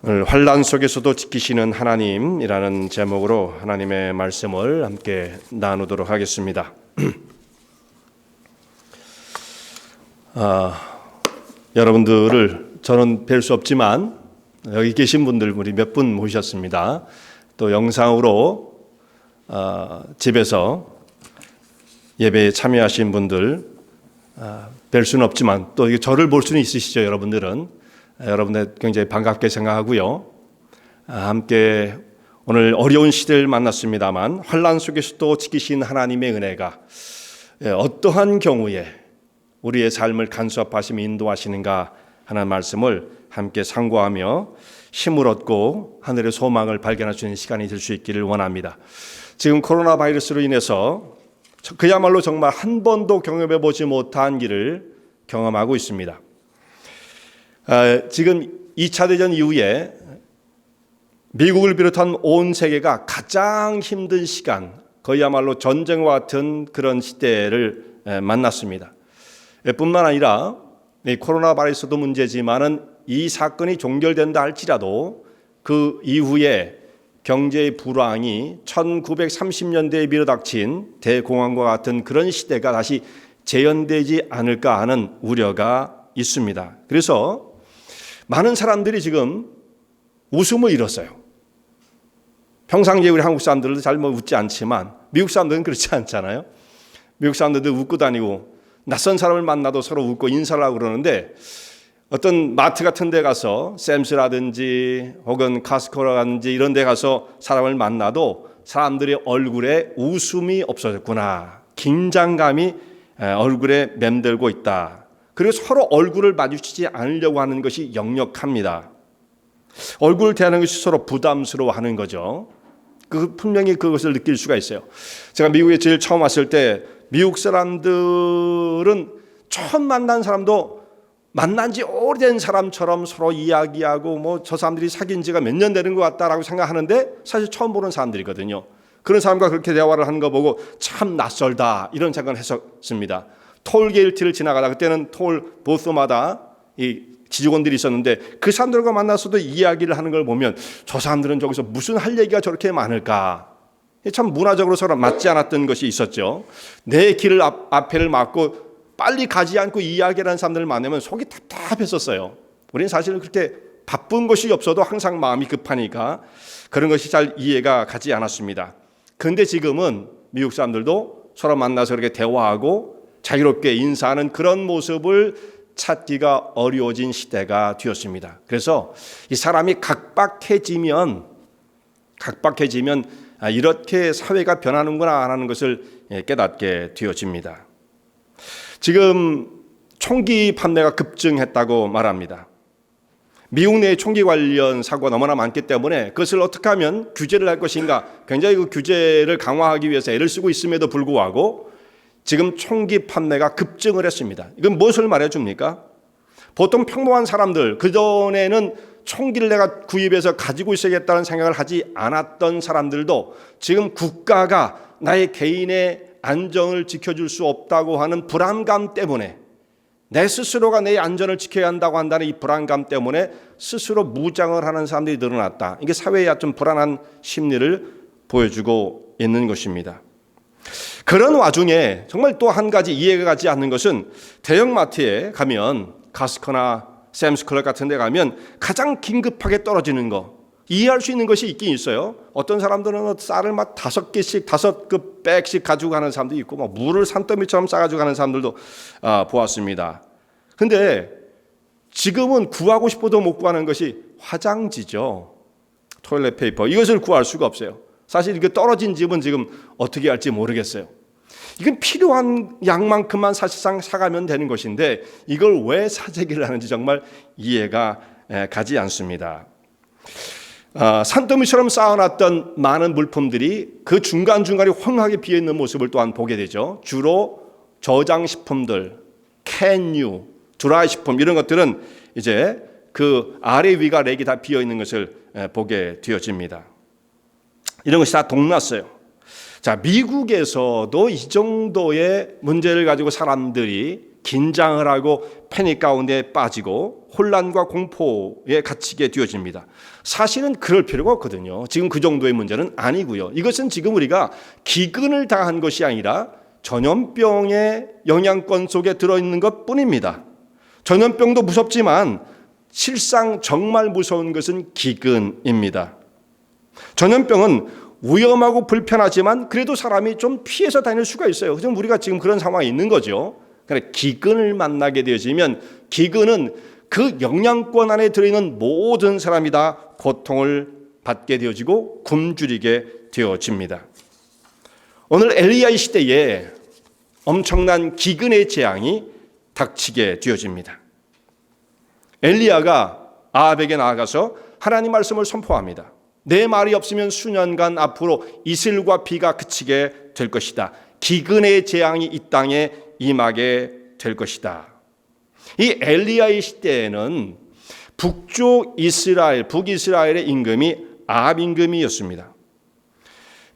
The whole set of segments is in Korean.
오늘 환난 속에서도 지키시는 하나님이라는 제목으로 하나님의 말씀을 함께 나누도록 하겠습니다. 여러분들을 저는 뵐 수 없지만 여기 계신 분들 우리 몇 분 모셨습니다. 또 영상으로 집에서 예배에 참여하신 분들 뵐 수는 없지만 또 저를 볼 수는 있으시죠. 여러분들 굉장히 반갑게 생각하고요. 함께 오늘 어려운 시대를 만났습니다만 환난 속에서도 지키신 하나님의 은혜가 어떠한 경우에 우리의 삶을 간섭하시며 인도하시는가 하는 말씀을 함께 상고하며 힘을 얻고 하늘의 소망을 발견할 수 있는 시간이 될 수 있기를 원합니다. 지금 코로나 바이러스로 인해서 그야말로 정말 한 번도 경험해 보지 못한 일을 경험하고 있습니다. 지금 2차 대전 이후에 미국을 비롯한 온 세계가 가장 힘든 시간, 그야말로 전쟁과 같은 그런 시대를 만났습니다. 뿐만 아니라 코로나 바이러스도 문제지만은 이 사건이 종결된다 할지라도 그 이후에 경제의 불황이 1930년대에 밀어닥친 대공황과 같은 그런 시대가 다시 재현되지 않을까 하는 우려가 있습니다. 그래서 많은 사람들이 지금 웃음을 잃었어요. 평상시에 우리 한국 사람들도 잘 웃지 않지만 미국 사람들은 그렇지 않잖아요. 미국 사람들도 웃고 다니고 낯선 사람을 만나도 서로 웃고 인사를 하고 그러는데 어떤 마트 같은 데 가서 샘스라든지 혹은 카스코라든지 이런 데 가서 사람을 만나도 사람들의 얼굴에 웃음이 없어졌구나. 긴장감이 얼굴에 맴돌고 있다. 그리고 서로 얼굴을 마주치지 않으려고 하는 것이 역력합니다. 얼굴을 대하는 것이 서로 부담스러워하는 거죠. 분명히 그것을 느낄 수가 있어요. 제가 미국에 제일 처음 왔을 때 미국 사람들은 처음 만난 사람도 만난 지 오래된 사람처럼 서로 이야기하고 저 사람들이 사귄 지가 몇 년 되는 것 같다라고 생각하는데 사실 처음 보는 사람들이거든요. 그런 사람과 그렇게 대화를 하는 거 보고 참 낯설다 이런 생각을 했었습니다. 톨게이트를 지나가다 그때는 톨 보스마다 이 지직원들이 있었는데 그 사람들과 만나서도 이야기를 하는 걸 보면 저 사람들은 저기서 무슨 할 얘기가 저렇게 많을까. 참 문화적으로 서로 맞지 않았던 것이 있었죠. 내 길을 앞에를 막고 빨리 가지 않고 이야기하는 사람들을 만나면 속이 답답했었어요. 우리는 사실 그렇게 바쁜 것이 없어도 항상 마음이 급하니까 그런 것이 잘 이해가 가지 않았습니다. 그런데 지금은 미국 사람들도 서로 만나서 이렇게 대화하고 자유롭게 인사하는 그런 모습을 찾기가 어려워진 시대가 되었습니다. 그래서 이 사람이 각박해지면 이렇게 사회가 변하는구나 하는 것을 깨닫게 되어집니다. 지금 총기 판매가 급증했다고 말합니다. 미국 내 총기 관련 사고가 너무나 많기 때문에 그것을 어떻게 하면 규제를 할 것인가 굉장히 그 규제를 강화하기 위해서 애를 쓰고 있음에도 불구하고 지금 총기 판매가 급증을 했습니다. 이건 무엇을 말해줍니까? 보통 평범한 사람들, 그전에는 총기를 내가 구입해서 가지고 있어야겠다는 생각을 하지 않았던 사람들도 지금 국가가 나의 개인의 안전을 지켜줄 수 없다고 하는 불안감 때문에 내 스스로가 내 안전을 지켜야 한다고 한다는 이 불안감 때문에 스스로 무장을 하는 사람들이 늘어났다. 이게 사회의 좀 불안한 심리를 보여주고 있는 것입니다. 그런 와중에 정말 또 한 가지 이해가 가지 않는 것은 대형마트에 가면 카스코나 샘스클럽 같은 데 가면 가장 긴급하게 떨어지는 거 이해할 수 있는 것이 있긴 있어요. 어떤 사람들은 쌀을 막 5개씩 5그 백씩 가지고 가는 사람도 있고 물을 산더미처럼 싸가지고 가는 사람들도 보았습니다. 근데 지금은 구하고 싶어도 못 구하는 것이 화장지죠. 토일렛 페이퍼 이것을 구할 수가 없어요. 사실 이게 떨어진 집은 지금 어떻게 할지 모르겠어요. 이건 필요한 양만큼만 사실상 사가면 되는 것인데 이걸 왜 사재기를 하는지 정말 이해가 가지 않습니다. 산더미처럼 쌓아놨던 많은 물품들이 그 중간중간에 훤하게 비어있는 모습을 또한 보게 되죠. 주로 저장식품들, 캔유, 드라이식품 이런 것들은 이제 그 아래 위가 렉이 다 비어있는 것을 보게 되어집니다. 이런 것이 다 동났어요. 자, 미국에서도 이 정도의 문제를 가지고 사람들이 긴장을 하고 패닉 가운데 빠지고 혼란과 공포에 갇히게 되어집니다. 사실은 그럴 필요가 없거든요. 지금 그 정도의 문제는 아니고요. 이것은 지금 우리가 기근을 당한 것이 아니라 전염병의 영향권 속에 들어있는 것뿐입니다. 전염병도 무섭지만 실상 정말 무서운 것은 기근입니다. 전염병은 위험하고 불편하지만 그래도 사람이 좀 피해서 다닐 수가 있어요. 그럼 우리가 지금 그런 상황에 있는 거죠. 그러니까 기근을 만나게 되어지면 기근은 그 영향권 안에 들어있는 모든 사람이 다 고통을 받게 되어지고 굶주리게 되어집니다. 오늘 엘리야의 시대에 엄청난 기근의 재앙이 닥치게 되어집니다. 엘리야가 아합에게 나아가서 하나님 말씀을 선포합니다. 내 말이 없으면 수년간 앞으로 이슬과 비가 그치게 될 것이다. 기근의 재앙이 이 땅에 임하게 될 것이다. 이 엘리야의 시대에는 북이스라엘의 임금이 아합 임금이었습니다.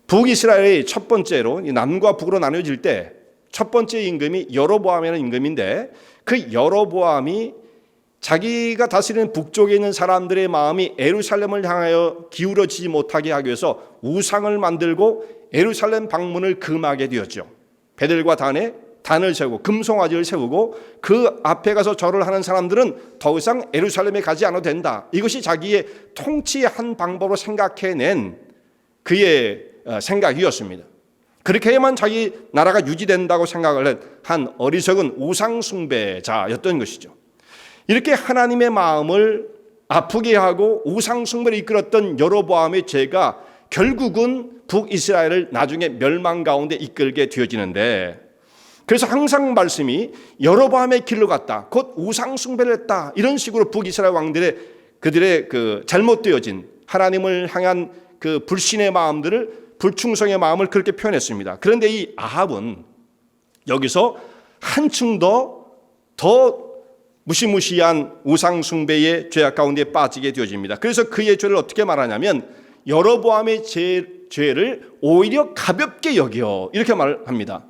북이스라엘이 첫 번째로 남과 북으로 나눠질 때 첫 번째 임금이 여로보암이라는 임금인데 그 여로보암이 자기가 다스리는 북쪽에 있는 사람들의 마음이 예루살렘을 향하여 기울어지지 못하게 하기 위해서 우상을 만들고 예루살렘 방문을 금하게 되었죠. 베델과 단을 세우고 금송아지를 세우고 그 앞에 가서 절을 하는 사람들은 더 이상 예루살렘에 가지 않아도 된다. 이것이 자기의 통치의 한 방법으로 생각해낸 그의 생각이었습니다. 그렇게 해야만 자기 나라가 유지된다고 생각을 한 어리석은 우상 숭배자였던 것이죠. 이렇게 하나님의 마음을 아프게 하고 우상 숭배를 이끌었던 여로보암의 죄가 결국은 북이스라엘을 나중에 멸망 가운데 이끌게 되어지는데, 그래서 항상 말씀이 여로보암의 길로 갔다, 곧 우상 숭배를 했다, 이런 식으로 북이스라엘 왕들의 그들의 그 잘못되어진 하나님을 향한 그 불신의 마음들을, 불충성의 마음을 그렇게 표현했습니다. 그런데 이 아합은 여기서 한층 더 무시무시한 우상 숭배의 죄악 가운데 빠지게 되어집니다. 그래서 그의 죄를 어떻게 말하냐면 여로보암의 죄를 오히려 가볍게 여겨, 이렇게 말합니다.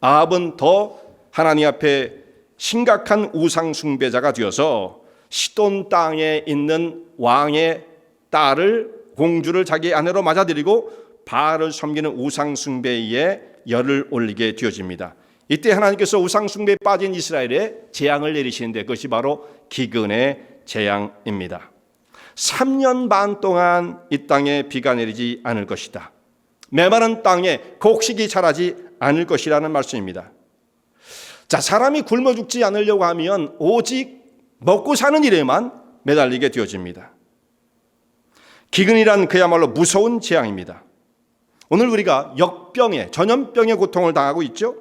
아합은 더 하나님 앞에 심각한 우상 숭배자가 되어서 시돈 땅에 있는 왕의 딸을, 공주를 자기 아내로 맞아들이고 바알을 섬기는 우상 숭배에 열을 올리게 되어집니다. 이때 하나님께서 우상 숭배에 빠진 이스라엘에 재앙을 내리시는데 그것이 바로 기근의 재앙입니다. 3년 반 동안 이 땅에 비가 내리지 않을 것이다. 메마른 땅에 곡식이 자라지 않을 것이라는 말씀입니다. 자, 사람이 굶어 죽지 않으려고 하면 오직 먹고 사는 일에만 매달리게 되어집니다. 기근이란 그야말로 무서운 재앙입니다. 오늘 우리가 역병의, 전염병의 고통을 당하고 있죠.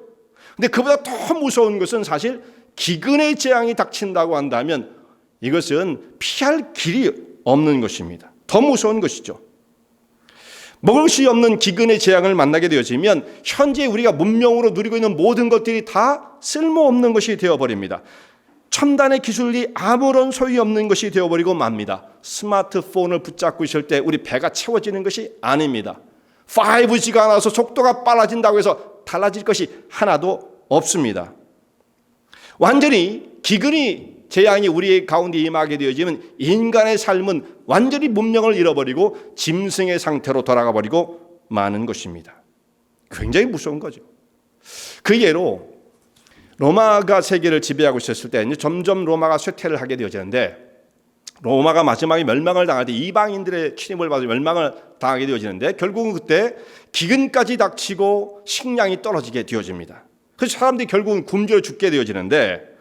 근데 그보다 더 무서운 것은 사실 기근의 재앙이 닥친다고 한다면 이것은 피할 길이 없는 것입니다. 더 무서운 것이죠. 먹을 것이 없는 기근의 재앙을 만나게 되어지면 현재 우리가 문명으로 누리고 있는 모든 것들이 다 쓸모없는 것이 되어버립니다. 첨단의 기술이 아무런 소용없는 것이 되어버리고 맙니다. 스마트폰을 붙잡고 있을 때 우리 배가 채워지는 것이 아닙니다. 5G가 나와서 속도가 빨라진다고 해서 달라질 것이 하나도 없습니다. 완전히 기근이 재앙이 우리 가운데 임하게 되어지면 인간의 삶은 완전히 문명을 잃어버리고 짐승의 상태로 돌아가 버리고 마는 것입니다. 굉장히 무서운 거죠. 그 예로 로마가 세계를 지배하고 있었을 때 점점 로마가 쇠퇴를 하게 되어지는데, 로마가 마지막에 멸망을 당할 때 이방인들의 침입을 받아 멸망을 당하게 되어지는데 결국은 그때 기근까지 닥치고 식량이 떨어지게 되어집니다. 그래서 사람들이 결국은 굶주려 죽게 되어지는데,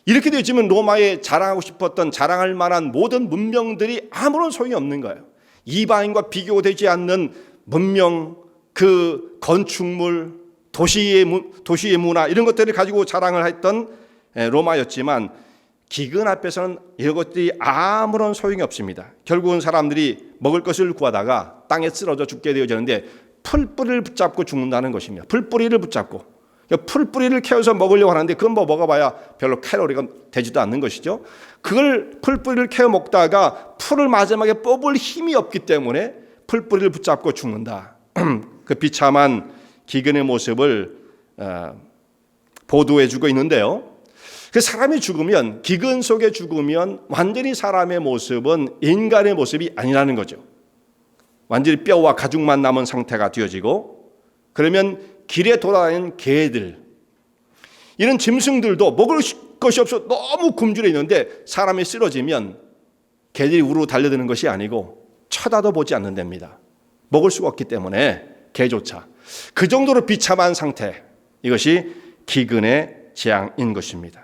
이렇게 되어지면 로마에 자랑하고 싶었던, 자랑할 만한 모든 문명들이 아무런 소용이 없는 거예요. 이방인과 비교되지 않는 문명, 그 건축물, 도시의 문화, 이런 것들을 가지고 자랑을 했던 로마였지만 기근 앞에서는 이런 것들이 아무런 소용이 없습니다. 결국은 사람들이 먹을 것을 구하다가 땅에 쓰러져 죽게 되어지는데 풀뿌리를 붙잡고 죽는다는 것입니다. 풀뿌리를 붙잡고, 풀뿌리를 캐어서 먹으려고 하는데 그건 뭐 먹어봐야 별로 칼로리가 되지도 않는 것이죠. 그걸 풀뿌리를 캐어 먹다가 풀을 마지막에 뽑을 힘이 없기 때문에 풀뿌리를 붙잡고 죽는다. 그 비참한 기근의 모습을 보도해주고 있는데요. 그 사람이 죽으면, 기근 속에 죽으면 완전히 사람의 모습은 인간의 모습이 아니라는 거죠. 완전히 뼈와 가죽만 남은 상태가 되어지고, 그러면 길에 돌아다니는 개들, 이런 짐승들도 먹을 것이 없어 너무 굶주려 있는데 사람이 쓰러지면 개들이 우르르 달려드는 것이 아니고 쳐다도 보지 않는답니다. 먹을 수가 없기 때문에 개조차. 그 정도로 비참한 상태, 이것이 기근의 재앙인 것입니다.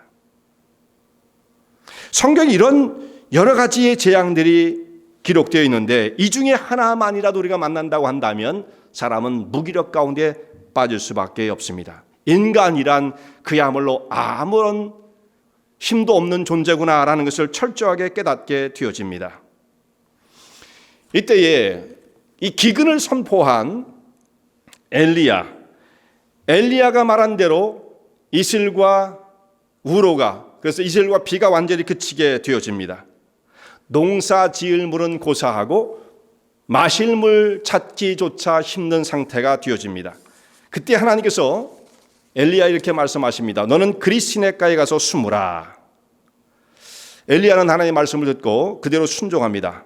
성경에 이런 여러 가지의 재앙들이 기록되어 있는데 이 중에 하나만이라도 우리가 만난다고 한다면 사람은 무기력 가운데 빠질 수밖에 없습니다. 인간이란 그야말로 아무런 힘도 없는 존재구나라는 것을 철저하게 깨닫게 되어집니다. 이때에 이 기근을 선포한 엘리야가 말한 대로 이슬과 우로가, 그래서 이슬과 비가 완전히 그치게 되어집니다. 농사 지을 물은 고사하고 마실 물 찾기조차 힘든 상태가 되어집니다. 그때 하나님께서 엘리야 이렇게 말씀하십니다. 너는 그리 시내가에 가서 숨으라. 엘리야는 하나님의 말씀을 듣고 그대로 순종합니다.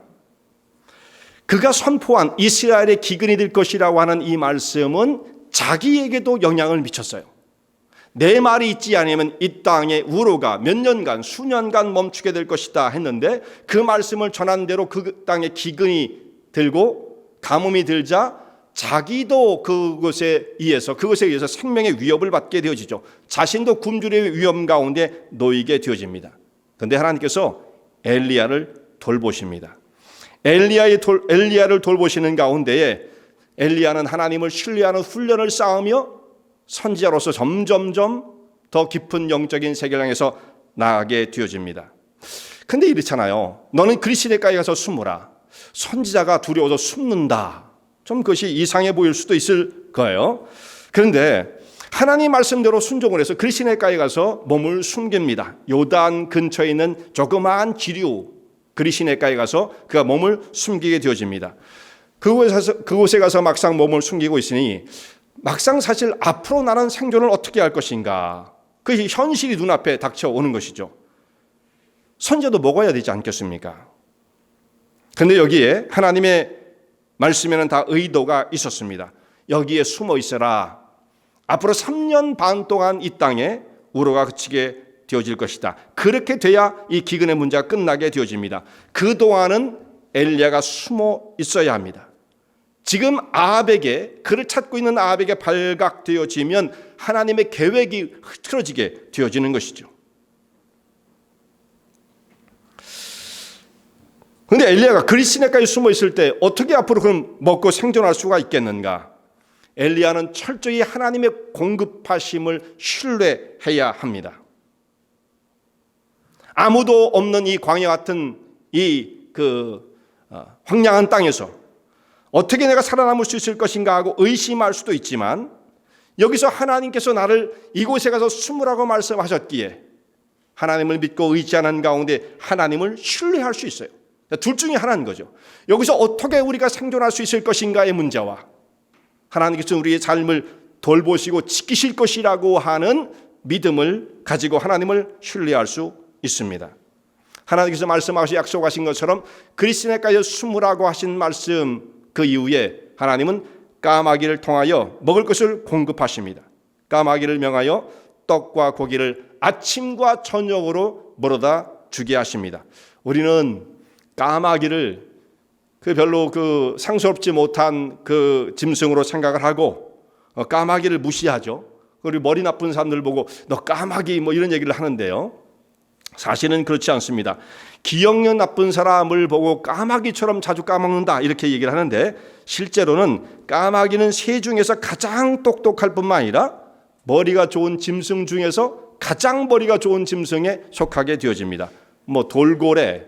그가 선포한 이스라엘의 기근이 될 것이라고 하는 이 말씀은 자기에게도 영향을 미쳤어요. 내 말이 있지 않으면 이 땅에 우로가 몇 년간, 수년간 멈추게 될 것이다 했는데 그 말씀을 전한 대로 그 땅에 기근이 들고 가뭄이 들자 자기도 그것에 의해서 생명의 위협을 받게 되어지죠. 자신도 굶주림의 위험 가운데 놓이게 되어집니다. 그런데 하나님께서 엘리야를 돌보십니다. 엘리야를 돌보시는 가운데에 엘리야는 하나님을 신뢰하는 훈련을 쌓으며 선지자로서 점점점 더 깊은 영적인 세계를 향해서 나아가게 되어집니다. 근데 이렇잖아요. 너는 그리 시내가에 가서 숨으라. 선지자가 두려워서 숨는다. 좀 그것이 이상해 보일 수도 있을 거예요. 그런데 하나님 말씀대로 순종을 해서 그리 시내가에 가서 몸을 숨깁니다. 요단 근처에 있는 조그마한 지류 그리 시내가에 가서 그가 몸을 숨기게 되어집니다. 그곳에 가서 막상 몸을 숨기고 있으니 막상 사실 앞으로 나는 생존을 어떻게 할 것인가, 그 현실이 눈앞에 닥쳐오는 것이죠. 선지자도 먹어야 되지 않겠습니까? 그런데 여기에 하나님의 말씀에는 다 의도가 있었습니다. 여기에 숨어 있어라. 앞으로 3년 반 동안 이 땅에 우로가 그치게 되어질 것이다. 그렇게 돼야 이 기근의 문제가 끝나게 되어집니다. 그동안은 엘리야가 숨어 있어야 합니다. 지금 아합에게, 그를 찾고 있는 아합에게 발각되어지면 하나님의 계획이 흐트러지게 되어지는 것이죠. 그런데 엘리야가 그리 시내가에 숨어 있을 때 어떻게 앞으로 그럼 먹고 생존할 수가 있겠는가? 엘리야는 철저히 하나님의 공급하심을 신뢰해야 합니다. 아무도 없는 이 광야 같은 황량한 땅에서 어떻게 내가 살아남을 수 있을 것인가 하고 의심할 수도 있지만 여기서 하나님께서 나를 이곳에 가서 숨으라고 말씀하셨기에 하나님을 믿고 의지하는 가운데 하나님을 신뢰할 수 있어요. 둘 중에 하나인 거죠. 여기서 어떻게 우리가 생존할 수 있을 것인가의 문제와 하나님께서 우리의 삶을 돌보시고 지키실 것이라고 하는 믿음을 가지고 하나님을 신뢰할 수 있습니다. 하나님께서 말씀하셔서 약속하신 것처럼 그리 시내가에 숨으라고 하신 말씀, 그 이후에 하나님은 까마귀를 통하여 먹을 것을 공급하십니다. 까마귀를 명하여 떡과 고기를 아침과 저녁으로 물어다 주게 하십니다. 우리는 까마귀를 별로 상스럽지 못한 짐승으로 생각을 하고 까마귀를 무시하죠. 그리고 머리 나쁜 사람들 보고 너 까마귀 이런 얘기를 하는데요. 사실은 그렇지 않습니다. 기억력 나쁜 사람을 보고 까마귀처럼 자주 까먹는다 이렇게 얘기를 하는데 실제로는 까마귀는 새 중에서 가장 똑똑할 뿐만 아니라 머리가 좋은 짐승 중에서 가장 머리가 좋은 짐승에 속하게 되어집니다. 돌고래,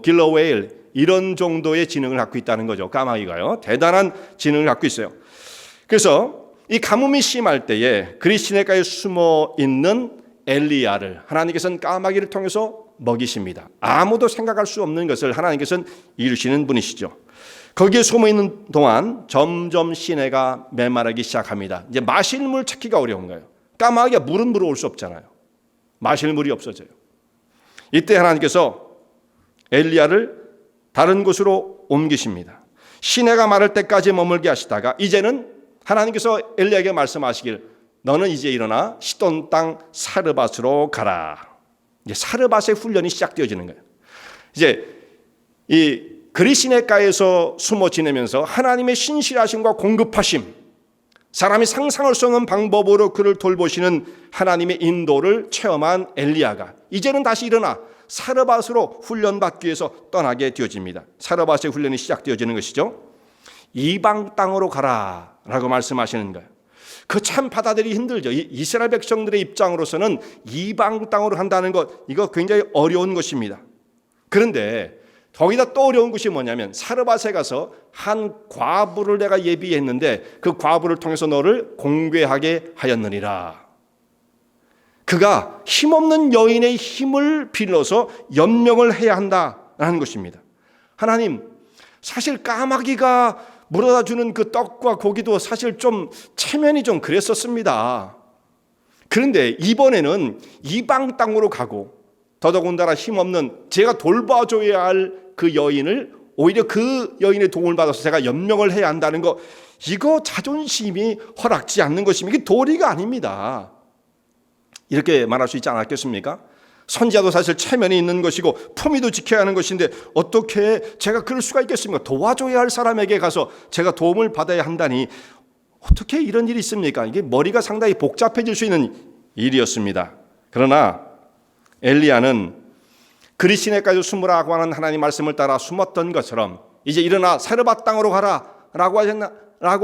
길러웨일 이런 정도의 지능을 갖고 있다는 거죠. 까마귀가요. 대단한 지능을 갖고 있어요. 그래서 이 가뭄이 심할 때에 그리 시내가에 숨어 있는 엘리야를 하나님께서는 까마귀를 통해서 먹이십니다. 아무도 생각할 수 없는 것을 하나님께서는 이루시는 분이시죠. 거기에 숨어 있는 동안 점점 시내가 메마르기 시작합니다. 이제 마실 물 찾기가 어려운 거예요. 까마귀가 물은 물어올 수 없잖아요. 마실 물이 없어져요. 이때 하나님께서 엘리야를 다른 곳으로 옮기십니다. 시내가 마를 때까지 머물게 하시다가 이제는 하나님께서 엘리야에게 말씀하시길 너는 이제 일어나 시돈 땅 사르밧으로 가라. 이제 사르밧의 훈련이 시작되어지는 거예요. 이제 이 그리시네가에서 숨어 지내면서 하나님의 신실하심과 공급하심, 사람이 상상할 수 없는 방법으로 그를 돌보시는 하나님의 인도를 체험한 엘리야가 이제는 다시 일어나 사르밧으로 훈련받기 위해서 떠나게 되어집니다. 사르밧의 훈련이 시작되어지는 것이죠. 이방 땅으로 가라라고 말씀하시는 거예요. 그 참 받아들이기 힘들죠. 이스라엘 백성들의 입장으로서는 이방 땅으로 간다는 것, 이거 굉장히 어려운 것입니다. 그런데 거기다 또 어려운 것이 뭐냐면 사르밧에 가서 한 과부를 내가 예비했는데 그 과부를 통해서 너를 공개하게 하였느니라. 그가 힘없는 여인의 힘을 빌려서 연명을 해야 한다라는 것입니다. 하나님, 사실 까마귀가 물어다 주는 그 떡과 고기도 사실 좀 체면이 좀 그랬었습니다. 그런데 이번에는 이방 땅으로 가고 더더군다나 힘없는 제가 돌봐줘야 할 그 여인을 오히려 그 여인의 도움을 받아서 제가 연명을 해야 한다는 거, 이거 자존심이 허락지 않는 것입니다. 이게 도리가 아닙니다. 이렇게 말할 수 있지 않았겠습니까? 선지자도 사실 체면이 있는 것이고 품위도 지켜야 하는 것인데 어떻게 제가 그럴 수가 있겠습니까? 도와줘야 할 사람에게 가서 제가 도움을 받아야 한다니 어떻게 이런 일이 있습니까? 이게 머리가 상당히 복잡해질 수 있는 일이었습니다. 그러나 엘리야는 그리시네까지 숨으라고 하는 하나님 말씀을 따라 숨었던 것처럼 이제 일어나 사르밧 땅으로 가라라고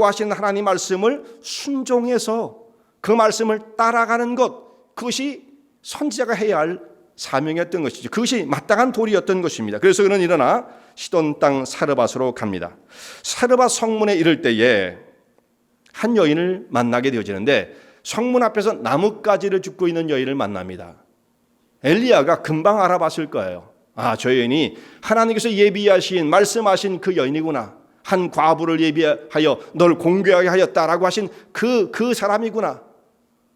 하시는 하나님 말씀을 순종해서 그 말씀을 따라가는 것, 그것이 선지자가 해야 할 사명이었던 것이죠. 그것이 마땅한 도리였던 것입니다. 그래서 그는 일어나 시돈 땅 사르밧으로 갑니다. 사르밧 성문에 이를 때에 한 여인을 만나게 되어지는데 성문 앞에서 나뭇가지를 줍고 있는 여인을 만납니다. 엘리야가 금방 알아봤을 거예요. 아, 저 여인이 하나님께서 예비하신 말씀하신 그 여인이구나. 한 과부를 예비하여 널 공개하게 하였다라고 하신 그 사람이구나.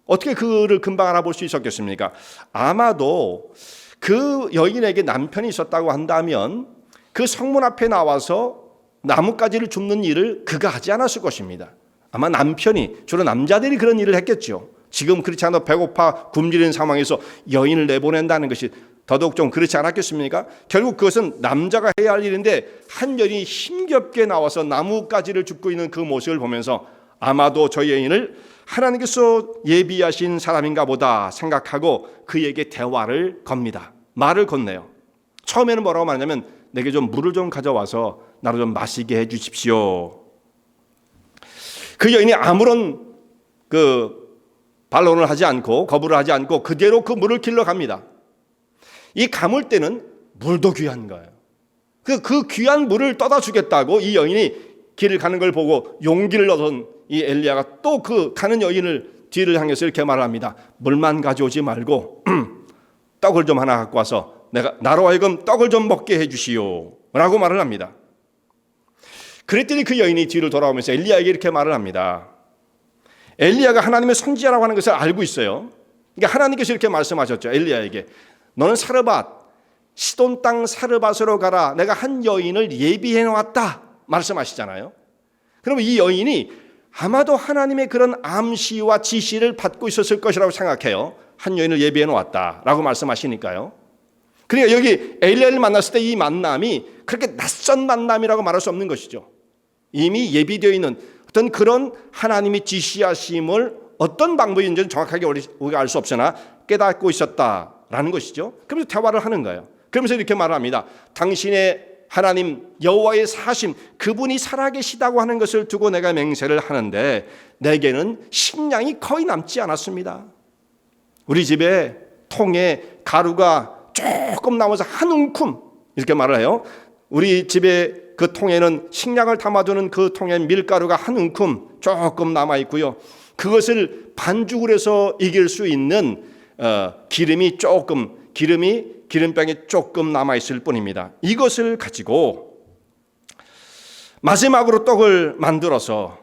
어떻게 그를 금방 알아볼 수 있었겠습니까? 아마도 그 여인에게 남편이 있었다고 한다면 그 성문 앞에 나와서 나뭇가지를 줍는 일을 그가 하지 않았을 것입니다. 아마 남편이, 주로 남자들이 그런 일을 했겠죠. 지금 그렇지 않아도 배고파 굶주리는 상황에서 여인을 내보낸다는 것이 더더욱 좀 그렇지 않았겠습니까? 결국 그것은 남자가 해야 할 일인데 한 여인이 힘겹게 나와서 나뭇가지를 줍고 있는 그 모습을 보면서 아마도 저 여인을 하나님께서 예비하신 사람인가 보다 생각하고 그에게 대화를 겁니다. 말을 건네요. 처음에는 뭐라고 말하냐면 내게 좀 물을 좀 가져와서 나를 좀 마시게 해 주십시오. 그 여인이 아무런 반론을 하지 않고 거부를 하지 않고 그대로 그 물을 길러 갑니다. 이 가물대는 물도 귀한 거예요. 그 귀한 물을 떠다 주겠다고 이 여인이 길을 가는 걸 보고 용기를 얻은 이 엘리야가 또 그 가는 여인을 뒤를 향해서 이렇게 말을 합니다. 물만 가져오지 말고 떡을 좀 하나 갖고 와서 나로 하여금 떡을 좀 먹게 해 주시오 라고 말을 합니다. 그랬더니 그 여인이 뒤를 돌아오면서 엘리야에게 이렇게 말을 합니다. 엘리야가 하나님의 선지자라고 하는 것을 알고 있어요. 그러니까 하나님께서 이렇게 말씀하셨죠. 엘리야에게 너는 사르밧 시돈 땅 사르밧으로 가라. 내가 한 여인을 예비해 놓았다 말씀하시잖아요. 그러면 이 여인이 아마도 하나님의 그런 암시와 지시를 받고 있었을 것이라고 생각해요. 한 여인을 예비해 놓았다라고 말씀하시니까요. 그러니까 여기 엘리야를 만났을 때 이 만남이 그렇게 낯선 만남이라고 말할 수 없는 것이죠. 이미 예비되어 있는 어떤 그런 하나님이 지시하심을 어떤 방법인지는 정확하게 우리가 알 수 없으나 깨닫고 있었다라는 것이죠. 그러면서 대화를 하는 거예요. 그러면서 이렇게 말합니다. 당신의 하나님 여호와의 사심, 그분이 살아계시다고 하는 것을 두고 내가 맹세를 하는데 내게는 식량이 거의 남지 않았습니다. 우리 집에 통에 가루가 조금 남아서 한 움큼 이렇게 말을 해요. 우리 집에 그 통에는 식량을 담아두는 그 통에 밀가루가 한 움큼 조금 남아 있고요. 그것을 반죽을 해서 이길 수 있는 기름병이 조금 남아 있을 뿐입니다. 이것을 가지고 마지막으로 떡을 만들어서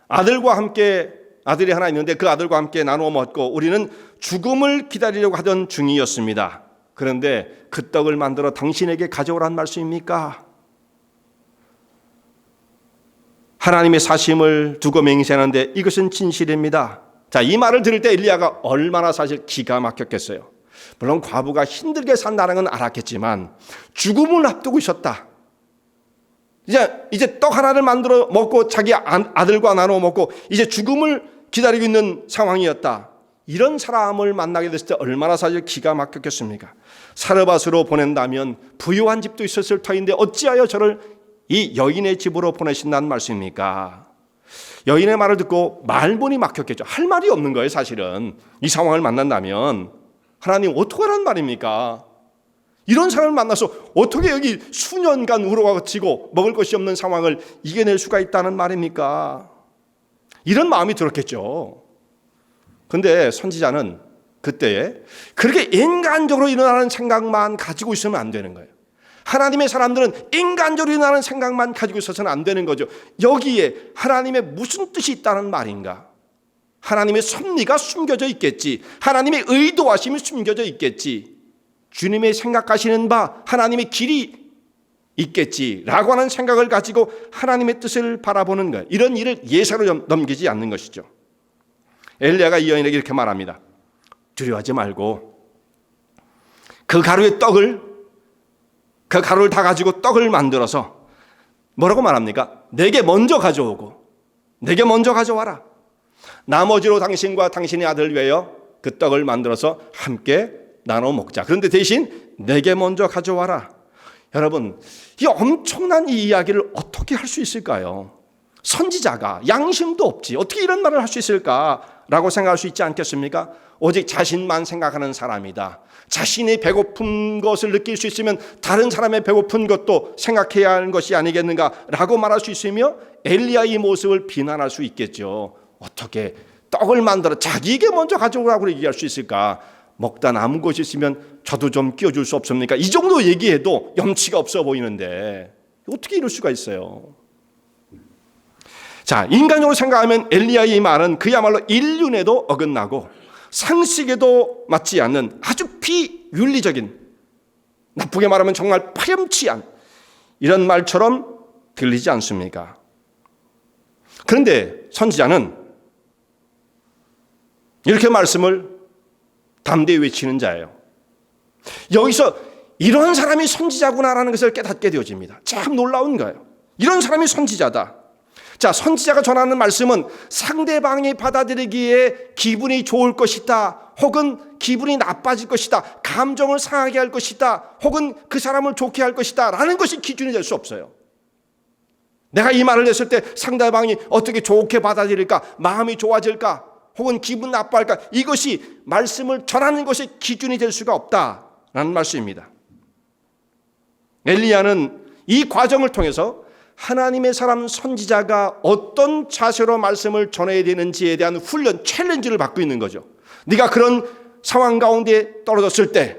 아들이 하나 있는데 그 아들과 함께 나누어 먹고 우리는 죽음을 기다리려고 하던 중이었습니다. 그런데 그 떡을 만들어 당신에게 가져오란 말씀입니까? 하나님의 사심을 두고 맹세하는데 이것은 진실입니다. 자, 이 말을 들을 때 엘리야가 얼마나 사실 기가 막혔겠어요. 물론 과부가 힘들게 산다는 건 알았겠지만 죽음을 앞두고 있었다. 이제 떡 하나를 만들어 먹고 자기 아들과 나눠 먹고 이제 죽음을 기다리고 있는 상황이었다. 이런 사람을 만나게 됐을 때 얼마나 사실 기가 막혔겠습니까? 사르밧으로 보낸다면 부유한 집도 있었을 터인데 어찌하여 저를 이 여인의 집으로 보내신다는 말씀입니까? 여인의 말을 듣고 말문이 막혔겠죠. 할 말이 없는 거예요. 사실은 이 상황을 만난다면 하나님 어떡하란 말입니까? 이런 사람을 만나서 어떻게 여기 수년간 우러가지고 먹을 것이 없는 상황을 이겨낼 수가 있다는 말입니까? 이런 마음이 들었겠죠. 그런데 선지자는 그때에 그렇게 인간적으로 일어나는 생각만 가지고 있으면 안 되는 거예요. 하나님의 사람들은 인간적으로 일어나는 생각만 가지고 있어서는 안 되는 거죠. 여기에 하나님의 무슨 뜻이 있다는 말인가? 하나님의 섭리가 숨겨져 있겠지. 하나님의 의도하심이 숨겨져 있겠지. 주님의 생각하시는 바 하나님의 길이 있겠지라고 하는 생각을 가지고 하나님의 뜻을 바라보는 거예요. 이런 일을 예사로 넘기지 않는 것이죠. 엘리야가 이 여인에게 이렇게 말합니다. 두려워하지 말고 그 가루를 다 가지고 떡을 만들어서 뭐라고 말합니까? 내게 먼저 가져오고 내게 먼저 가져와라. 나머지로 당신과 당신의 아들 외여 그 떡을 만들어서 함께 나눠 먹자. 그런데 대신 내게 먼저 가져와라. 여러분, 이 엄청난 이 이야기를 어떻게 할 수 있을까요? 선지자가 양심도 없지 어떻게 이런 말을 할 수 있을까라고 생각할 수 있지 않겠습니까? 오직 자신만 생각하는 사람이다. 자신이 배고픈 것을 느낄 수 있으면 다른 사람의 배고픈 것도 생각해야 하는 것이 아니겠는가라고 말할 수 있으며 엘리야의 모습을 비난할 수 있겠죠. 어떻게 떡을 만들어 자기에게 먼저 가져오라고 얘기할 수 있을까? 먹다 남은 것이 있으면 저도 좀 끼워줄 수 없습니까? 이 정도 얘기해도 염치가 없어 보이는데 어떻게 이럴 수가 있어요? 자, 인간적으로 생각하면 엘리야의 이 말은 그야말로 인륜에도 어긋나고 상식에도 맞지 않는 아주 비윤리적인, 나쁘게 말하면 정말 파렴치한 이런 말처럼 들리지 않습니까? 그런데 선지자는 이렇게 말씀을 담대히 외치는 자예요. 여기서 이런 사람이 선지자구나라는 것을 깨닫게 되어집니다. 참 놀라운 거예요. 이런 사람이 선지자다. 자, 선지자가 전하는 말씀은 상대방이 받아들이기에 기분이 좋을 것이다, 혹은 기분이 나빠질 것이다, 감정을 상하게 할 것이다, 혹은 그 사람을 좋게 할 것이다 라는 것이 기준이 될 수 없어요. 내가 이 말을 했을 때 상대방이 어떻게 좋게 받아들일까, 마음이 좋아질까, 혹은 기분 나빠할까, 이것이 말씀을 전하는 것이 기준이 될 수가 없다라는 말씀입니다. 엘리야는 이 과정을 통해서 하나님의 사람 선지자가 어떤 자세로 말씀을 전해야 되는지에 대한 훈련, 챌린지를 받고 있는 거죠. 네가 그런 상황 가운데 떨어졌을 때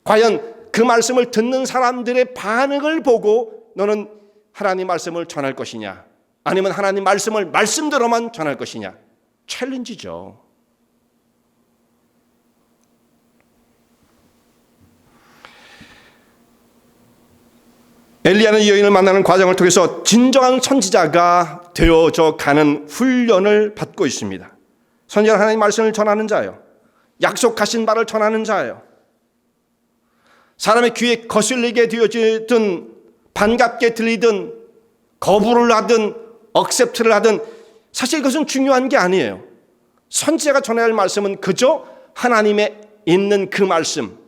과연 그 말씀을 듣는 사람들의 반응을 보고 너는 하나님 말씀을 전할 것이냐, 아니면 하나님 말씀을 말씀대로만 전할 것이냐. 챌린지죠. 엘리야는 이 여인을 만나는 과정을 통해서 진정한 선지자가 되어져 가는 훈련을 받고 있습니다. 선지자는 하나님의 말씀을 전하는 자예요. 약속하신 바를 전하는 자예요. 사람의 귀에 거슬리게 되어지든 반갑게 들리든 거부를 하든 억셉트를 하든 사실 그것은 중요한 게 아니에요. 선지자가 전해야 할 말씀은 그저 하나님의 있는 그 말씀,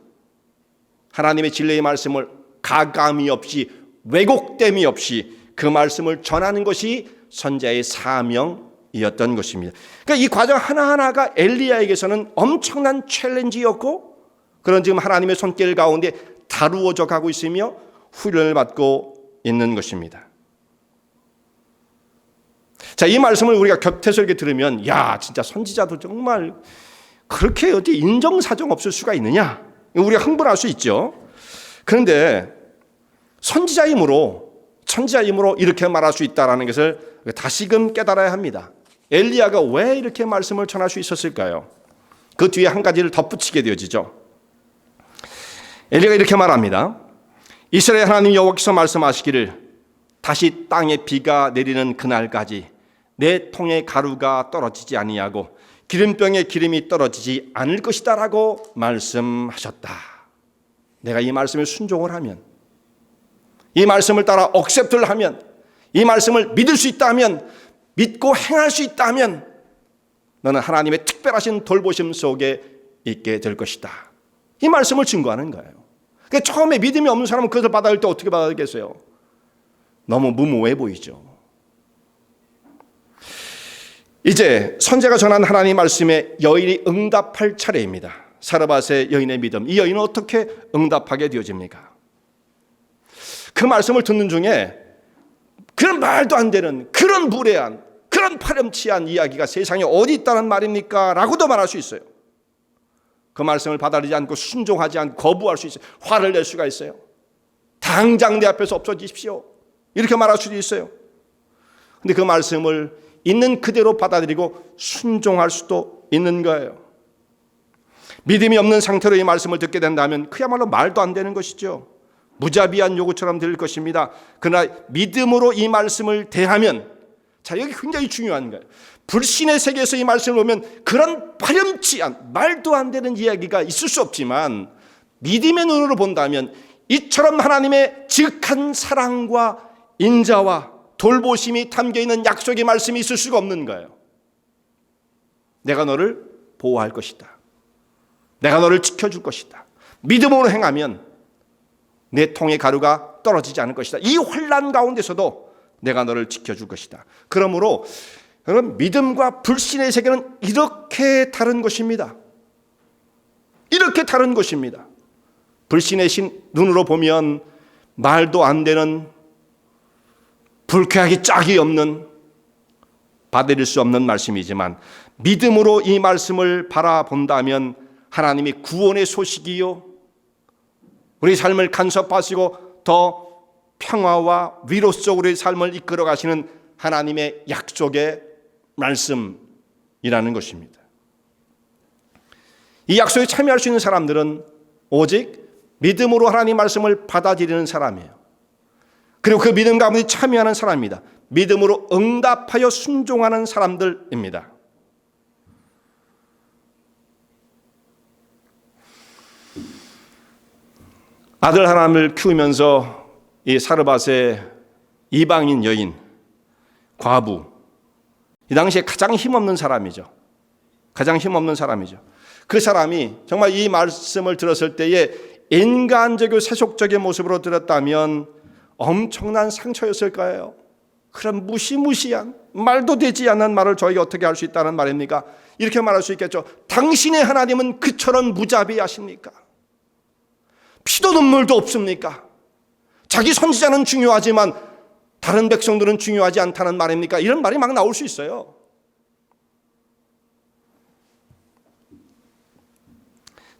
하나님의 진리의 말씀을 가감이 없이 왜곡됨이 없이 그 말씀을 전하는 것이 선지자의 사명이었던 것입니다. 그러니까 이 과정 하나하나가 엘리야에게서는 엄청난 챌린지였고, 그런 지금 하나님의 손길 가운데 다루어져 가고 있으며 훈련을 받고 있는 것입니다. 자, 이 말씀을 우리가 곁에서 이렇게 들으면, 야, 진짜 선지자도 정말 그렇게 어디 인정사정 없을 수가 있느냐? 우리가 흥분할 수 있죠. 그런데 선지자이므로 이렇게 말할 수 있다는 것을 다시금 깨달아야 합니다. 엘리야가 왜 이렇게 말씀을 전할 수 있었을까요? 그 뒤에 한 가지를 덧붙이게 되어지죠. 엘리야가 이렇게 말합니다. 이스라엘 하나님 여호와께서 말씀하시기를 다시 땅에 비가 내리는 그날까지 내 통에 가루가 떨어지지 아니하고 기름병에 기름이 떨어지지 않을 것이다 라고 말씀하셨다. 내가 이 말씀에 순종을 하면, 이 말씀을 따라 억셉트를 하면, 이 말씀을 믿을 수 있다면, 믿고 행할 수 있다면 너는 하나님의 특별하신 돌보심 속에 있게 될 것이다. 이 말씀을 증거하는 거예요. 그러니까 처음에 믿음이 없는 사람은 그것을 받아들일 때 어떻게 받아들겠어요? 너무 무모해 보이죠. 이제 선지자가 전한 하나님 말씀에 여인이 응답할 차례입니다. 사르밧의 여인의 믿음. 이 여인은 어떻게 응답하게 되어집니까? 그 말씀을 듣는 중에 그런 말도 안 되는, 그런 무례한, 그런 파렴치한 이야기가 세상에 어디 있다는 말입니까? 라고도 말할 수 있어요. 그 말씀을 받아들이지 않고 순종하지 않고 거부할 수 있어요. 화를 낼 수가 있어요. 당장 내 앞에서 없어지십시오. 이렇게 말할 수도 있어요. 근데 그 말씀을 있는 그대로 받아들이고 순종할 수도 있는 거예요. 믿음이 없는 상태로 이 말씀을 듣게 된다면 그야말로 말도 안 되는 것이죠. 무자비한 요구처럼 들릴 것입니다. 그러나 믿음으로 이 말씀을 대하면, 자, 여기 굉장히 중요한 거예요. 불신의 세계에서 이 말씀을 보면 그런 파렴치한 말도 안 되는 이야기가 있을 수 없지만 믿음의 눈으로 본다면 이처럼 하나님의 지극한 사랑과 인자와 돌보심이 담겨있는 약속의 말씀이 있을 수가 없는 거예요. 내가 너를 보호할 것이다. 내가 너를 지켜줄 것이다. 믿음으로 행하면 내 통의 가루가 떨어지지 않을 것이다. 이 혼란 가운데서도 내가 너를 지켜줄 것이다. 그러므로 여러분, 믿음과 불신의 세계는 이렇게 다른 것입니다. 이렇게 다른 것입니다. 불신의 눈으로 보면 말도 안 되는, 불쾌하기 짝이 없는, 받아들일 수 없는 말씀이지만 믿음으로 이 말씀을 바라본다면 하나님이 구원의 소식이요, 우리 삶을 간섭하시고 더 평화와 위로 속으로 우리 삶을 이끌어 가시는 하나님의 약속의 말씀이라는 것입니다. 이 약속에 참여할 수 있는 사람들은 오직 믿음으로 하나님 말씀을 받아들이는 사람이에요. 그리고 그 믿음 가운데 참여하는 사람입니다. 믿음으로 응답하여 순종하는 사람들입니다. 아들 하나를 키우면서 이 사르밧의 이방인 여인, 과부, 이 당시에 가장 힘없는 사람이죠. 가장 힘없는 사람이죠. 그 사람이 정말 이 말씀을 들었을 때에 인간적이고 세속적인 모습으로 들었다면 엄청난 상처였을 거예요. 그런 무시무시한, 말도 되지 않는 말을 저희가 어떻게 할 수 있다는 말입니까? 이렇게 말할 수 있겠죠. 당신의 하나님은 그처럼 무자비하십니까? 피도 눈물도 없습니까? 자기 선지자는 중요하지만 다른 백성들은 중요하지 않다는 말입니까? 이런 말이 막 나올 수 있어요.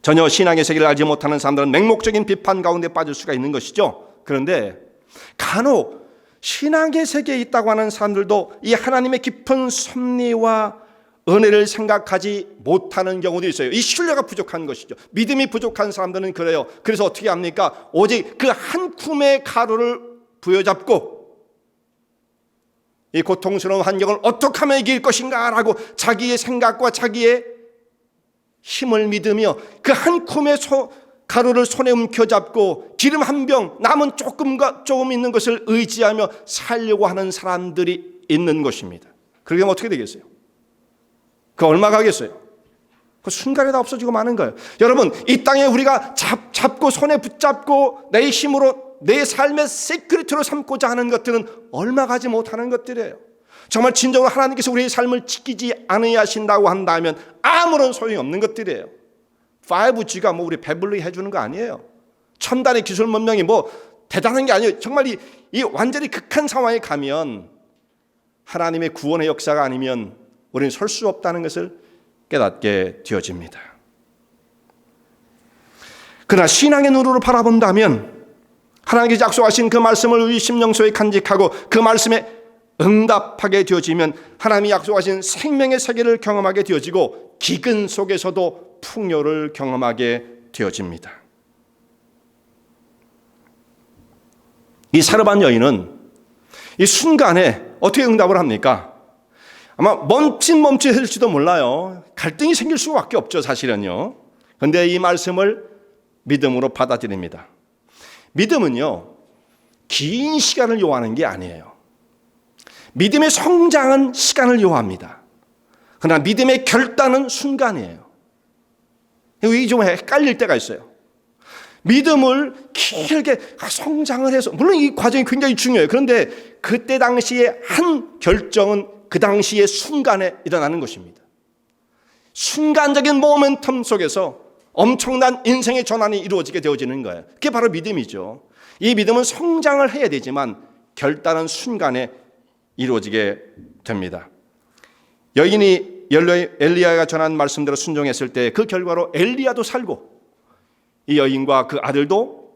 전혀 신앙의 세계를 알지 못하는 사람들은 맹목적인 비판 가운데 빠질 수가 있는 것이죠. 그런데 간혹 신앙의 세계에 있다고 하는 사람들도 이 하나님의 깊은 섭리와 은혜를 생각하지 못하는 경우도 있어요. 이 신뢰가 부족한 것이죠. 믿음이 부족한 사람들은 그래요. 그래서 어떻게 합니까? 오직 그 한 줌의 가루를 부여잡고 이 고통스러운 환경을 어떻게 하면 이길 것인가 라고 자기의 생각과 자기의 힘을 믿으며 그 한 줌의 가루를 손에 움켜잡고 기름 한 병 남은 조금 있는 것을 의지하며 살려고 하는 사람들이 있는 것입니다. 그렇게 되면 어떻게 되겠어요? 그 얼마 가겠어요? 그 순간에 다 없어지고 마는 거예요. 여러분, 이 땅에 우리가 잡고 손에 붙잡고 내 힘으로 내 삶의 시크릿으로 삼고자 하는 것들은 얼마 가지 못하는 것들이에요. 정말 진정으로 하나님께서 우리의 삶을 지키지 않으신다고 한다면 아무런 소용이 없는 것들이에요. 5G가 뭐 우리 배불리 해주는 거 아니에요. 첨단의 기술 문명이 뭐 대단한 게 아니에요. 정말 이 완전히 극한 상황에 가면 하나님의 구원의 역사가 아니면 우리는 설 수 없다는 것을 깨닫게 되어집니다. 그러나 신앙의 눈으로 바라본다면 하나님께서 약속하신 그 말씀을 우리 심령소에 간직하고 그 말씀에 응답하게 되어지면 하나님이 약속하신 생명의 세계를 경험하게 되어지고 기근 속에서도 풍요를 경험하게 되어집니다. 이 사르반 여인은 이 순간에 어떻게 응답을 합니까? 아마 멈칫멈칫할지도 몰라요. 갈등이 생길 수밖에 없죠, 사실은요. 그런데 이 말씀을 믿음으로 받아들입니다. 믿음은요, 긴 시간을 요하는 게 아니에요. 믿음의 성장은 시간을 요합니다. 그러나 믿음의 결단은 순간이에요. 이게 좀 헷갈릴 때가 있어요. 믿음을 길게 성장을 해서, 물론 이 과정이 굉장히 중요해요. 그런데 그때 당시에 한 결정은 그 당시의 순간에 일어나는 것입니다. 순간적인 모멘텀 속에서 엄청난 인생의 전환이 이루어지게 되어지는 거예요. 그게 바로 믿음이죠. 이 믿음은 성장을 해야 되지만 결단은 순간에 이루어지게 됩니다. 여인이 엘리야가 전한 말씀대로 순종했을 때 그 결과로 엘리야도 살고 이 여인과 그 아들도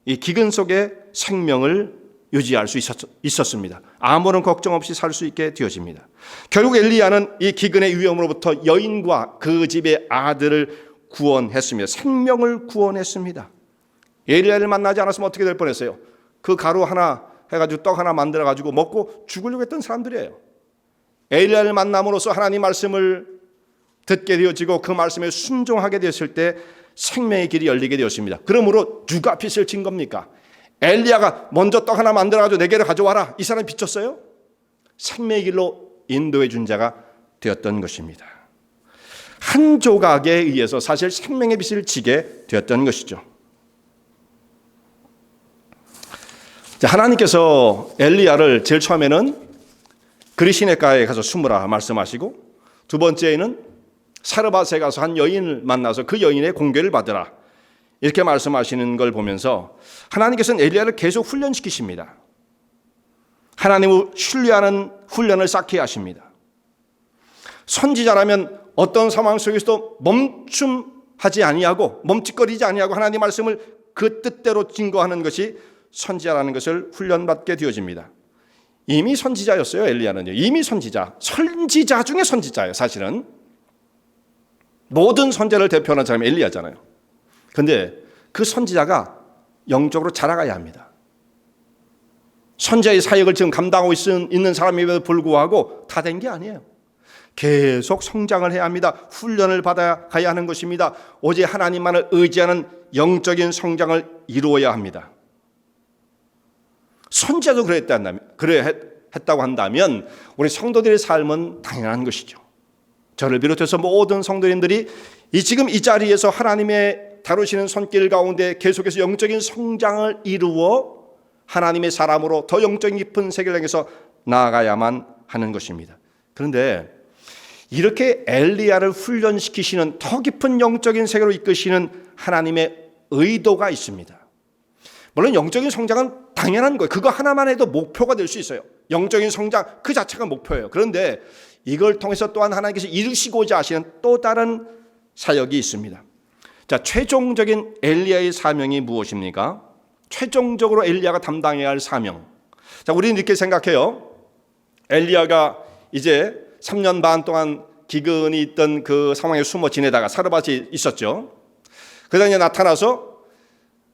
이 기근 속에 생명을 유지할 수 있었습니다. 아무런 걱정 없이 살 수 있게 되어집니다. 결국 엘리야는 이 기근의 위험으로부터 여인과 그 집의 아들을 구원했습니다. 생명을 구원했습니다. 엘리야를 만나지 않았으면 어떻게 될 뻔했어요? 그 가루 하나 해가지고 떡 하나 만들어가지고 먹고 죽으려고 했던 사람들이에요. 엘리야를 만남으로써 하나님 말씀을 듣게 되어지고 그 말씀에 순종하게 되었을 때 생명의 길이 열리게 되었습니다. 그러므로 누가 빚을 진 겁니까? 엘리야가 먼저 떡 하나 만들어가지고 내게로 가져와라. 이 사람이 빚졌어요? 생명의 길로 인도해 준 자가 되었던 것입니다. 한 조각에 의해서 사실 생명의 빚을 지게 되었던 것이죠. 하나님께서 엘리야를 제일 처음에는 그리시네가에 가서 숨으라 말씀하시고, 두 번째에는 사르밧에 가서 한 여인을 만나서 그 여인의 공개를 받으라 이렇게 말씀하시는 걸 보면서 하나님께서는 엘리야를 계속 훈련시키십니다. 하나님을 신뢰하는 훈련을 쌓게 하십니다. 선지자라면 어떤 상황 속에서도 멈춤하지 아니하고 멈칫거리지 아니하고 하나님 말씀을 그 뜻대로 증거하는 것이 선지자라는 것을 훈련받게 되어집니다. 이미 선지자였어요. 엘리야는요. 이미 선지자 중에 선지자예요. 사실은 모든 선지자를 대표하는 사람이 엘리야잖아요. 그런데 그 선지자가 영적으로 자라가야 합니다. 선지자의 사역을 지금 감당하고 있는 사람임에도 불구하고 다 된 게 아니에요. 계속 성장을 해야 합니다. 훈련을 받아가야 하는 것입니다. 오직 하나님만을 의지하는 영적인 성장을 이루어야 합니다. 선지자도 그랬다고 한다면 우리 성도들의 삶은 당연한 것이죠. 저를 비롯해서 모든 성도님들이 지금 이 자리에서 하나님의 다루시는 손길 가운데 계속해서 영적인 성장을 이루어 하나님의 사람으로 더 영적인 깊은 세계를 향해서 나아가야만 하는 것입니다. 그런데 이렇게 엘리야를 훈련시키시는 더 깊은 영적인 세계로 이끄시는 하나님의 의도가 있습니다. 물론 영적인 성장은 당연한 거예요. 그거 하나만 해도 목표가 될 수 있어요. 영적인 성장 그 자체가 목표예요. 그런데 이걸 통해서 또한 하나님께서 이루시고자 하시는 또 다른 사역이 있습니다. 자, 최종적인 엘리야의 사명이 무엇입니까? 최종적으로 엘리야가 담당해야 할 사명. 자, 우리는 이렇게 생각해요. 엘리야가 이제 3년 반 동안 기근이 있던 그 상황에 숨어 지내다가 사르밧이 있었죠. 그 다음에 나타나서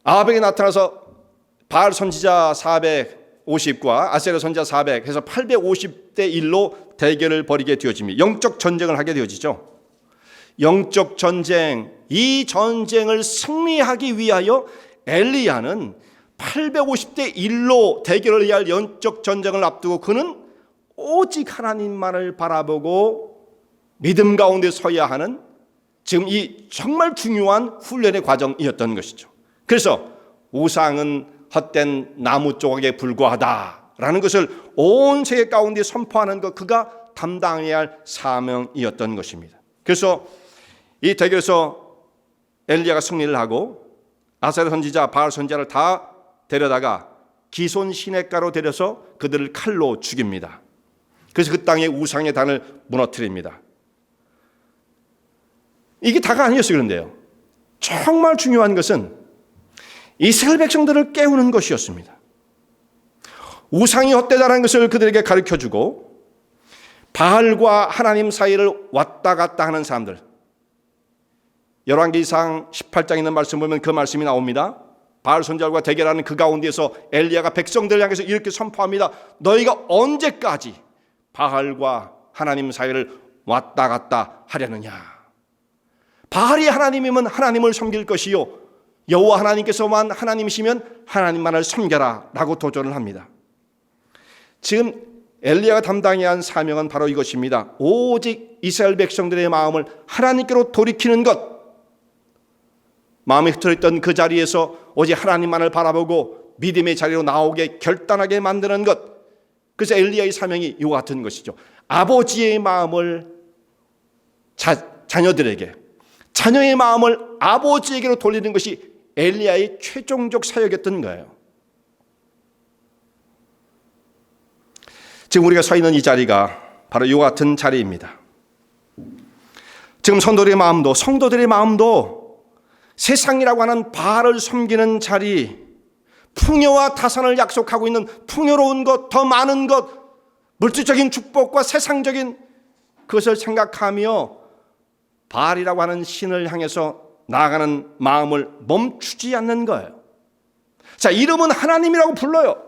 아합에게 나타나서 바알 선지자 450과 아세라 선지자 400 해서 850대 1로 대결을 벌이게 되어집니다. 영적 전쟁을 하게 되어지죠. 영적 전쟁, 이 전쟁을 승리하기 위하여 엘리야는 850대 1로 대결을 해야 할 영적 전쟁을 앞두고 그는 오직 하나님만을 바라보고 믿음 가운데 서야 하는 지금 이 정말 중요한 훈련의 과정이었던 것이죠. 그래서 우상은 헛된 나무 조각에 불과하다라는 것을 온 세계 가운데 선포하는 것, 그가 담당해야 할 사명이었던 것입니다. 그래서 이 대결에서 엘리야가 승리를 하고 아세라 선지자, 바알 선지자를 다 데려다가 기손 시냇가로 데려서 그들을 칼로 죽입니다. 그래서 그 땅의 우상의 단을 무너뜨립니다. 이게 다가 아니었어요. 그런데요, 정말 중요한 것은 이스라엘 백성들을 깨우는 것이었습니다. 우상이 헛되다는 것을 그들에게 가르쳐주고 바알과 하나님 사이를 왔다 갔다 하는 사람들, 열왕기상 18장에 있는 말씀 보면 그 말씀이 나옵니다. 바알 선지자들과 대결하는 그 가운데서 엘리야가 백성들을 향해서 이렇게 선포합니다. 너희가 언제까지 바알과 하나님 사이를 왔다 갔다 하려느냐. 바알이 하나님이면 하나님을 섬길 것이요 여호와 하나님께서만 하나님이시면 하나님만을 섬겨라 라고 도전을 합니다. 지금 엘리야가 담당해야 한 사명은 바로 이것입니다. 오직 이스라엘 백성들의 마음을 하나님께로 돌이키는 것, 마음이 흐트러졌던 그 자리에서 오직 하나님만을 바라보고 믿음의 자리로 나오게 결단하게 만드는 것. 그래서 엘리야의 사명이 이와 같은 것이죠. 아버지의 마음을 자녀들에게, 자녀의 마음을 아버지에게로 돌리는 것이 엘리야의 최종적 사역이었던 거예요. 지금 우리가 서 있는 이 자리가 바로 이와 같은 자리입니다. 지금 성도들의 마음도 세상이라고 하는 바알을 섬기는 자리, 풍요와 타산을 약속하고 있는 풍요로운 것, 더 많은 것, 물질적인 축복과 세상적인 그것을 생각하며 바알이라고 하는 신을 향해서 나아가는 마음을 멈추지 않는 거예요. 자, 이름은 하나님이라고 불러요.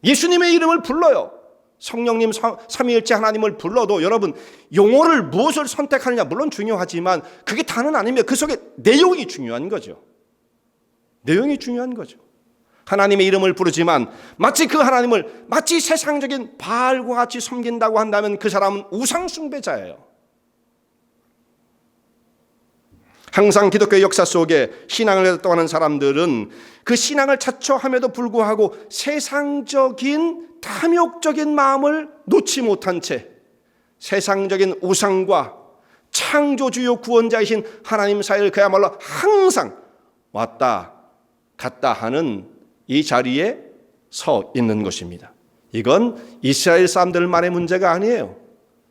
예수님의 이름을 불러요. 성령님, 삼위일체 하나님을 불러도 여러분 용어를 무엇을 선택하느냐 물론 중요하지만 그게 다는 아니며 그 속에 내용이 중요한 거죠. 내용이 중요한 거죠. 하나님의 이름을 부르지만 마치 그 하나님을 마치 세상적인 바알과 같이 섬긴다고 한다면 그 사람은 우상 숭배자예요. 항상 기독교의 역사 속에 신앙을 했다는 사람들은 그 신앙을 자처함에도 불구하고 세상적인 탐욕적인 마음을 놓지 못한 채 세상적인 우상과 창조주요 구원자이신 하나님 사이를 그야말로 항상 왔다 갔다 하는 이 자리에 서 있는 것입니다. 이건 이스라엘 사람들만의 문제가 아니에요.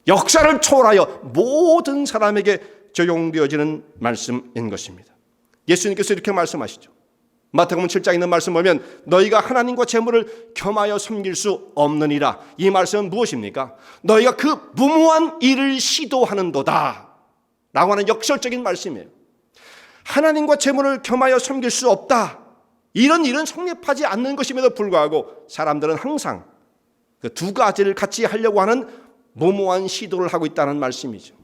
역사를 초월하여 모든 사람에게 적용되어지는 말씀인 것입니다. 예수님께서 이렇게 말씀하시죠. 마태복음 7장에 있는 말씀 보면 너희가 하나님과 재물을 겸하여 섬길 수 없느니라. 이 말씀은 무엇입니까? 너희가 그 무모한 일을 시도하는도다 라고 하는 역설적인 말씀이에요. 하나님과 재물을 겸하여 섬길 수 없다. 이런 일은 성립하지 않는 것임에도 불구하고 사람들은 항상 그 두 가지를 같이 하려고 하는 무모한 시도를 하고 있다는 말씀이죠.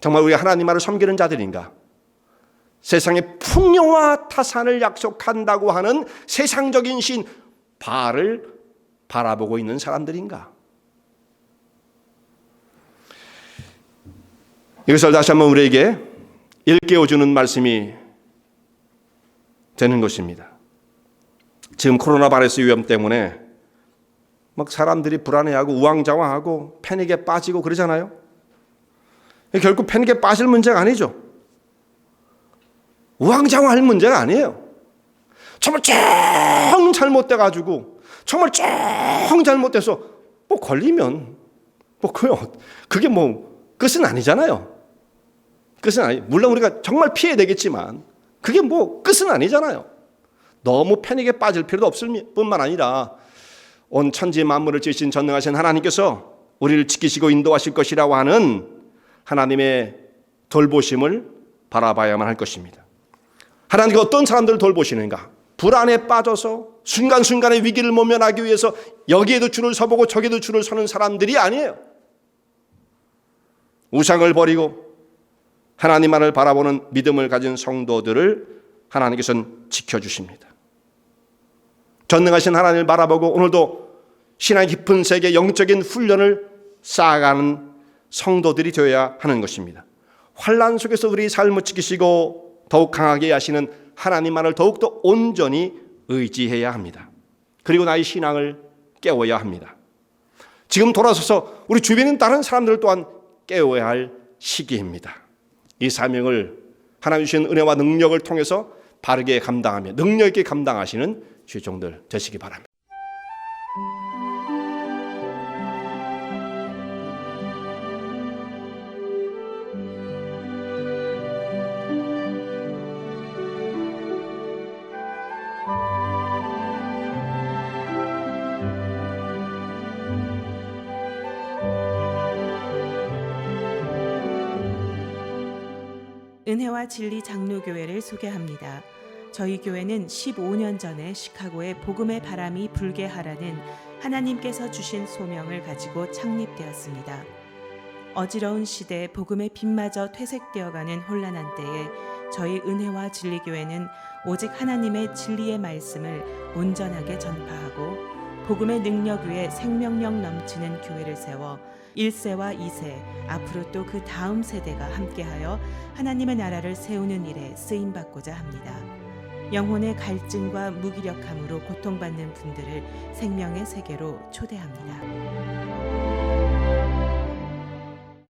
정말 우리가 하나님만을 섬기는 자들인가? 세상의 풍요와 타산을 약속한다고 하는 세상적인 신 바알을 바라보고 있는 사람들인가? 이것을 다시 한번 우리에게 일깨워주는 말씀이 되는 것입니다. 지금 코로나 바이러스 위험 때문에 막 사람들이 불안해하고 우왕좌왕하고 패닉에 빠지고 그러잖아요. 결국 패닉에 빠질 문제가 아니죠. 우왕좌왕할 문제가 아니에요. 정말 정 잘못돼가지고 정말 정 잘못돼서 뭐 걸리면 뭐 그게 뭐 끝은 아니잖아요. 끝은 아니. 물론 우리가 정말 피해야 되겠지만 그게 뭐 끝은 아니잖아요. 너무 패닉에 빠질 필요도 없을 뿐만 아니라 온 천지 만물을 지으신 전능하신 하나님께서 우리를 지키시고 인도하실 것이라고 하는 하나님의 돌보심을 바라봐야만 할 것입니다. 하나님께 어떤 사람들을 돌보시는가? 불안에 빠져서 순간순간의 위기를 모면하기 위해서 여기에도 줄을 서보고 저기에도 줄을 서는 사람들이 아니에요. 우상을 버리고 하나님만을 바라보는 믿음을 가진 성도들을 하나님께서는 지켜주십니다. 전능하신 하나님을 바라보고 오늘도 신앙 깊은 세계 영적인 훈련을 쌓아가는 성도들이 되어야 하는 것입니다. 환난 속에서 우리 삶을 지키시고 더욱 강하게 하시는 하나님만을 더욱더 온전히 의지해야 합니다. 그리고 나의 신앙을 깨워야 합니다. 지금 돌아서서 우리 주변에 있는 다른 사람들 또한 깨워야 할 시기입니다. 이 사명을 하나님 주신 은혜와 능력을 통해서 바르게 감당하며 능력 있게 감당하시는 주종들 되시기 바랍니다. 은혜와 진리 장로교회를 소개합니다. 저희 교회는 15년 전에 시카고에 복음의 바람이 불게 하라는 하나님께서 주신 소명을 가지고 창립되었습니다. 어지러운 시대 복음의 빛마저 퇴색되어가는 혼란한 때에 저희 은혜와 진리교회는 오직 하나님의 진리의 말씀을 온전하게 전파하고 복음의 능력 위에 생명력 넘치는 교회를 세워 1세와 2세, 앞으로 또 그 다음 세대가 함께하여 하나님의 나라를 세우는 일에 쓰임받고자 합니다. 영혼의 갈증과 무기력함으로 고통받는 분들을 생명의 세계로 초대합니다.